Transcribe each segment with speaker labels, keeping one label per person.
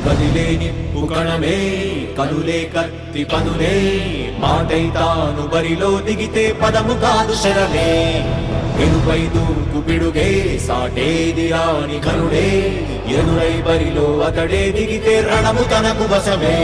Speaker 1: కదిలే నిప్పు కణమే కనులే కత్తి పనులే మాటై తాను బరిలో దిగితే పదము కాదు శరమే ఎనుపై దూకు పిడుగే సాటేది రాని కనుడే ఎదురై బరిలో అతడే దిగితే రణము తనకు వశమే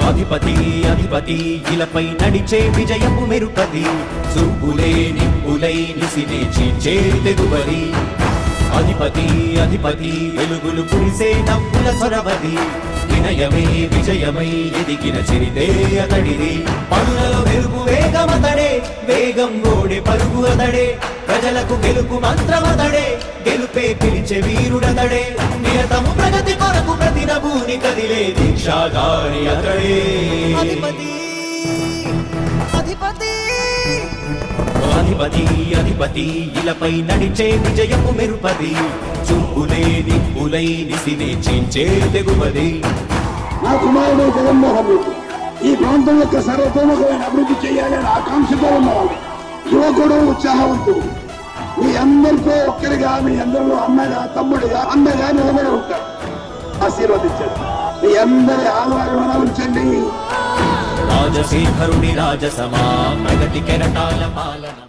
Speaker 1: అధిపతి అధిపతి ఇలపై నడిచే విజయము మెరుపది చూపులే నిప్పులై నిసినే చీల్చే తెగుబడి అధిపతి అధిపతి వెలుగులు కురిసే నవ్వుల సొరవది వినయమే విజయమై ఎదిగిన చరితే అతడిది పనులలో వెలుగు వేగమతడే వేగం ఓడే పరుగు అతడే ప్రజలకు గెలుపు మంత్రమతడే గెలుపే పిలిచే వీరుడతడే నిరతము ప్రగతి కొరకు ప్రతినభూని కదిలే దీక్షాధారి అతడే అధిపతి అధిపతి అధిపతి అధిపతి ఇలపై నడిచే విజయము మెరుపది చూపులే నిప్పులై నిసినే చీల్చే తెగుబడి
Speaker 2: నా కుమారుడు జగన్మోహన్ రెడ్డి ఈ ప్రాంతం యొక్క సర్వతోముఖమైన అభివృద్ధి చేయాలని ఆకాంక్షతో ఉన్నవాడు యువకుడు ఉత్సాహవంతుడు మీ అందరితో ఒక్కరిగా మీ అందరిలో అన్నగా తమ్ముడిగా అన్నగా నిలబడి ఉంటాడు ఆశీర్వదించండి మీ అందరి ఆహ్వానం ఉంచండి
Speaker 1: రాజశేఖరుని రాజసమా ప్రగతి కెరటాల పాలన